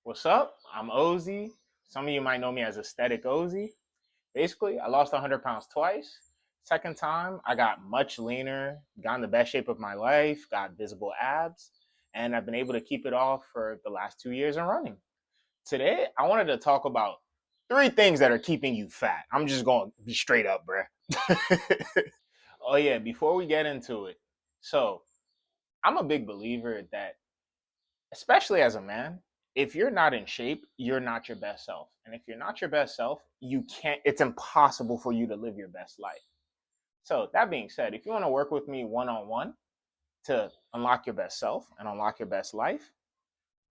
What's up? I'm Ozzy. Some of you might know me as Aesthetic Ozzy. Basically, I lost 100 pounds twice. Second time, I got much leaner, got in the best shape of my life, got visible abs, and I've been able to keep it off for the last 2 years and running. Today, I wanted to talk about three things that are keeping you fat. I'm just going to be straight up, bruh. Oh, yeah, before we get into it. So, I'm a big believer that especially as a man, if you're not in shape, you're not your best self. And if you're not your best self, it's impossible for you to live your best life. So, that being said, if you want to work with me one on one to unlock your best self and unlock your best life,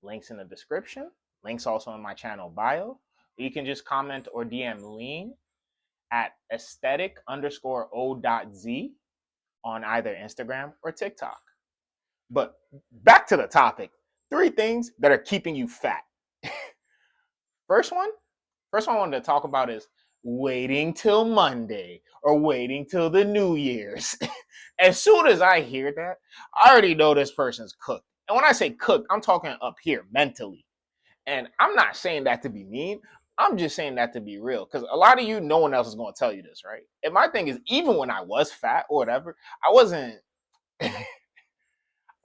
links in the description, links also in my channel bio. You can just comment or DM lean at aesthetic_o.z on either Instagram or TikTok. But back to the topic. Three things that are keeping you fat. First one, first one I wanted to talk about is waiting till Monday or waiting till the New Year's. As soon as I hear that, I already know this person's cooked. And when I say cooked, I'm talking up here mentally. And I'm not saying that to be mean. I'm just saying that to be real. Because a lot of you, no one else is going to tell you this, right? And my thing is, even when I was fat or whatever, I wasn't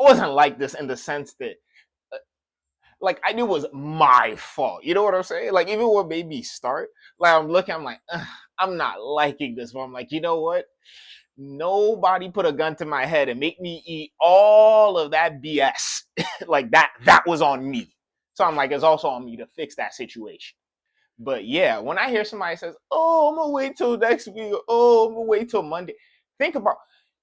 like this in the sense that like I knew it was my fault. You know what I'm saying? Like even what made me start, like I'm like, I'm not liking this. But I'm like, you know what? Nobody put a gun to my head and make me eat all of that BS. Like that was on me. So I'm like, it's also on me to fix that situation. But yeah, when I hear somebody says, "Oh, I'm gonna wait till next week," or, "Oh, I'm gonna wait till Monday," think about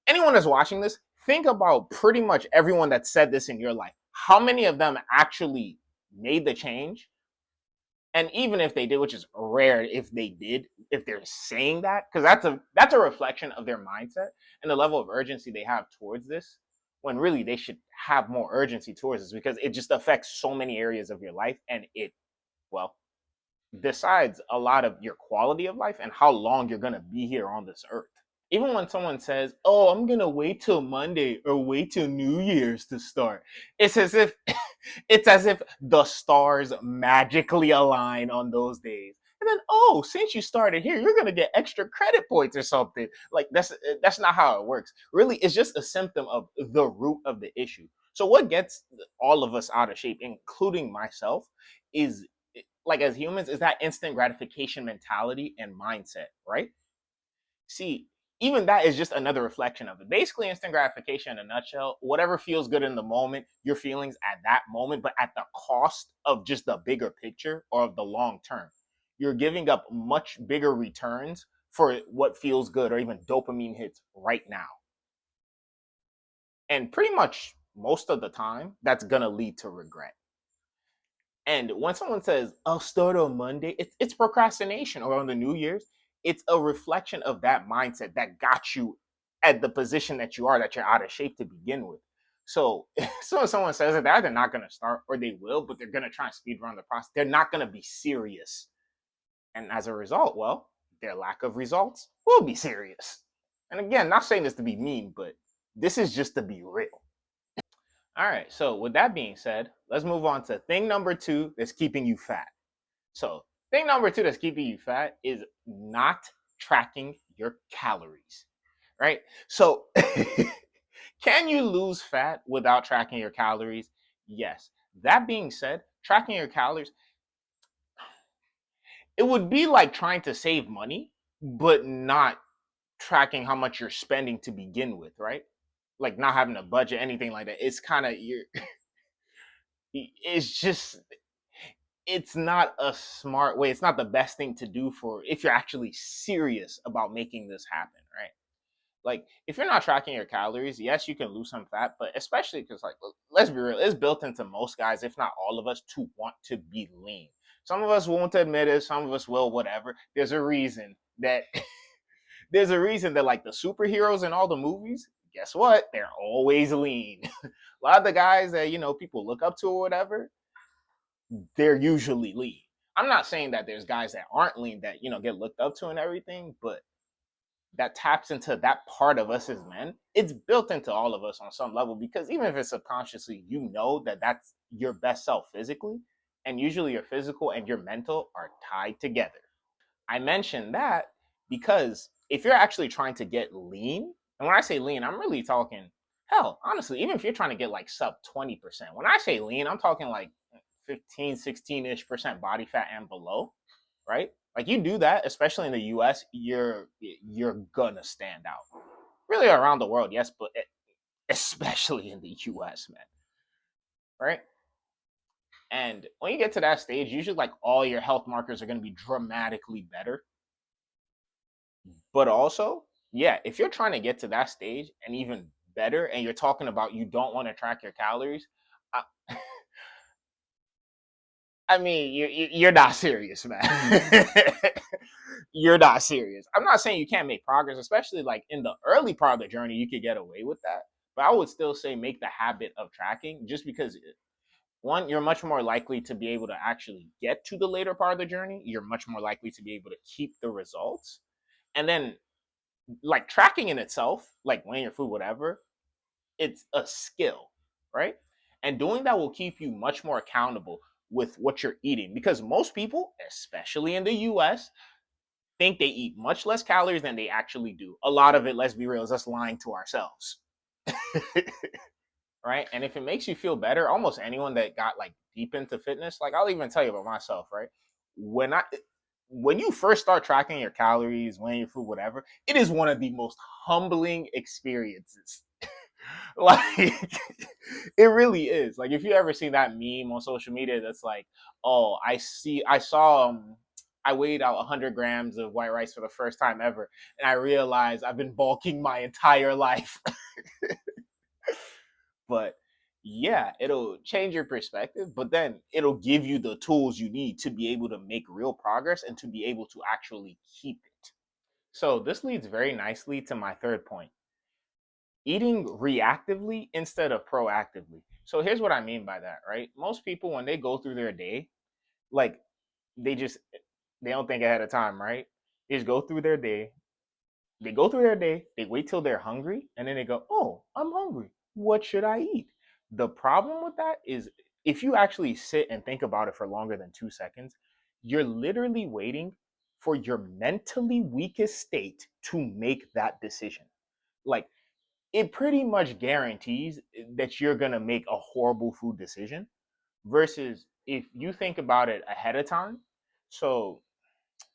anyone that's watching this. Think about pretty much everyone that said this in your life. How many of them actually made the change? And even if they did, which is rare, if they did, if they're saying that, because that's a reflection of their mindset and the level of urgency they have towards this. When really they should have more urgency towards this because it just affects so many areas of your life, and it well decides a lot of your quality of life and how long you're going to be here on this earth. Even when someone says, "Oh, I'm going to wait till Monday or wait till New Year's to start," it's as if the stars magically align on those days. And then, "Oh, since you started here, you're going to get extra credit points or something." Like that's not how it works. Really, it's just a symptom of the root of the issue. So what gets all of us out of shape, including myself, is like as humans is that instant gratification mentality and mindset, right? See, even that is just another reflection of it. Basically, instant gratification in a nutshell, whatever feels good in the moment, your feelings at that moment, but at the cost of just the bigger picture or of the long term. You're giving up much bigger returns for what feels good or even dopamine hits right now. And pretty much most of the time, that's going to lead to regret. And when someone says, "I'll start on Monday," it's procrastination. Or on the New Year's, it's a reflection of that mindset that got you at the position that you are, that you're out of shape to begin with. So, so if someone says that they're either not going to start or they will, but they're going to try and speed run the process. They're not going to be serious. And as a result, well, their lack of results will be serious. And again, not saying this to be mean, but this is just to be real. All right. So with that being said, let's move on to thing number two that's keeping you fat. So thing number two that's keeping you fat is not tracking your calories, right? So can you lose fat without tracking your calories? Yes. That being said, tracking your calories, it would be like trying to save money, but not tracking how much you're spending to begin with, right? Like not having a budget, anything like that. It's kind of you're it's just it's not a smart way. It's not the best thing to do for if you're actually serious about making this happen, right? Like if you're not tracking your calories, yes, you can lose some fat, but especially because like let's be real, it's built into most guys, if not all of us, to want to be lean. Some of us won't admit it, some of us will, whatever. There's a reason that there's a reason that like the superheroes in all the movies, guess what? They're always lean. A lot of the guys that people look up to or whatever, they're usually lean. I'm not saying that there's guys that aren't lean that get looked up to and everything, but that taps into that part of us as men. It's built into all of us on some level because even if it's subconsciously, you know that that's your best self physically, And usually your physical and your mental are tied together. I mentioned that because if you're actually trying to get lean, and when I say lean, I'm really talking, hell, honestly, even if you're trying to get like sub 20%, when I say lean, I'm talking like 15, 16-ish% body fat and below, right? Like you do that, especially in the US, you're gonna stand out. Really around the world, yes, but especially in the US, man, right? And when you get to that stage, usually like all your health markers are going to be dramatically better. But also, yeah, if you're trying to get to that stage and even better, and you're talking about you don't want to track your calories, I, I mean, you're not serious, man. You're not serious. I'm not saying you can't make progress, especially like in the early part of the journey, you could get away with that. But I would still say make the habit of tracking just because one, you're much more likely to be able to actually get to the later part of the journey. You're much more likely to be able to keep the results. And then, like tracking in itself, like weighing your food, whatever, it's a skill, right? And doing that will keep you much more accountable with what you're eating because most people, especially in the US, think they eat much less calories than they actually do. A lot of it, let's be real, is us lying to ourselves. Right? And if it makes you feel better, almost anyone that got like deep into fitness, like I'll even tell you about myself, right? When I when you first start tracking your calories, weighing your food, whatever, it is one of the most humbling experiences. Like it really is. Like if you ever seen that meme on social media that's like, oh, I saw I weighed out 100 grams of white rice for the first time ever, and I realized I've been bulking my entire life. But yeah, it'll change your perspective, but then it'll give you the tools you need to be able to make real progress and to be able to actually keep it. So this leads very nicely to my third point: eating reactively instead of proactively. So here's what I mean by that, right? Most people, when they go through their day, like they just they don't think ahead of time, right? They just go through their day, they wait till they're hungry, and then they go, oh, I'm hungry. What should I eat? The problem with that is if you actually sit and think about it for longer than 2 seconds, you're literally waiting for your mentally weakest state to make that decision. Like, it pretty much guarantees that you're going to make a horrible food decision versus if you think about it ahead of time. So,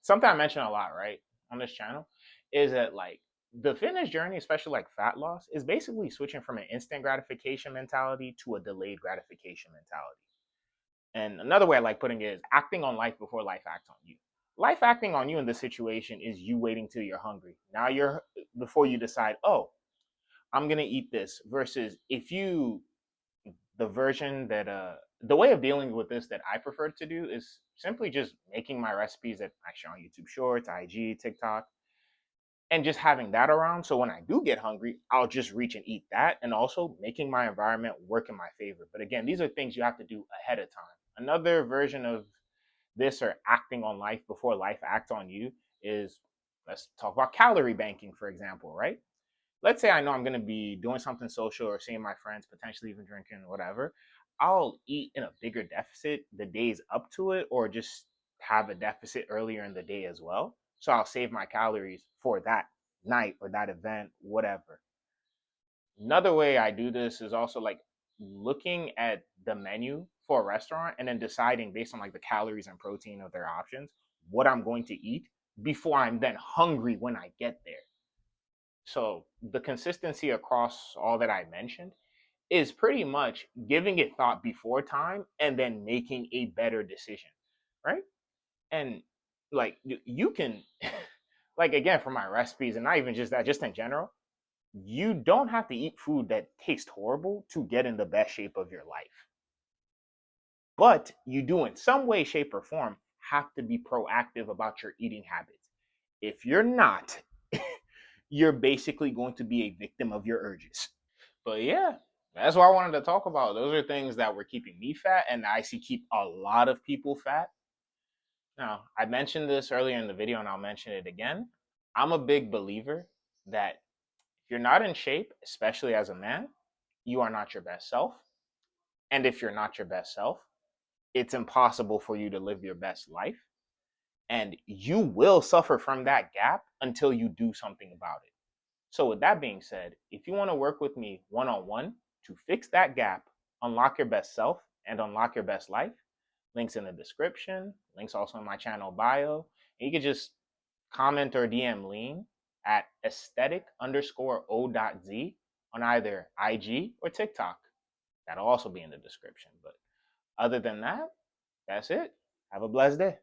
something I mention a lot, right, on this channel is that like the fitness journey, especially like fat loss, is basically switching from an instant gratification mentality to a delayed gratification mentality. And another way I like putting it is acting on life before life acts on you. Life acting on you in this situation is you waiting till you're hungry. Now you're before you decide, oh, I'm gonna eat this. Versus if you the version that the way of dealing with this that I prefer to do is simply just making my recipes that I share on YouTube Shorts, IG, TikTok, and just having that around. So when I do get hungry, I'll just reach and eat that, and also making my environment work in my favor. But again, these are things you have to do ahead of time. Another version of this or acting on life before life acts on you is, let's talk about calorie banking, for example, right? Let's say I know I'm going to be doing something social or seeing my friends, potentially even drinking, whatever. I'll eat in a bigger deficit the days up to it, or just have a deficit earlier in the day as well. So I'll save my calories for that night or that event, whatever. Another way I do this is also like looking at the menu for a restaurant and then deciding based on like the calories and protein of their options what I'm going to eat before I'm then hungry when I get there. So the consistency across all that I mentioned is pretty much giving it thought before time and then making a better decision, right? And like you can, like again for my recipes and not even just that, just in general, you don't have to eat food that tastes horrible to get in the best shape of your life. But you do in some way, shape, or form have to be proactive about your eating habits. If you're not, you're basically going to be a victim of your urges. But yeah, that's what I wanted to talk about. Those are things that were keeping me fat and I see keep a lot of people fat. Now, I mentioned this earlier in the video and I'll mention it again. I'm a big believer that if you're not in shape, especially as a man, you are not your best self. And if you're not your best self, it's impossible for you to live your best life. And you will suffer from that gap until you do something about it. So, with that being said, if you want to work with me one on one to fix that gap, unlock your best self, and unlock your best life, links in the description, links also in my channel bio. And you can just comment or DM Lean at aesthetic_o.z on either IG or TikTok. That'll also be in the description. But other than that, that's it. Have a blessed day.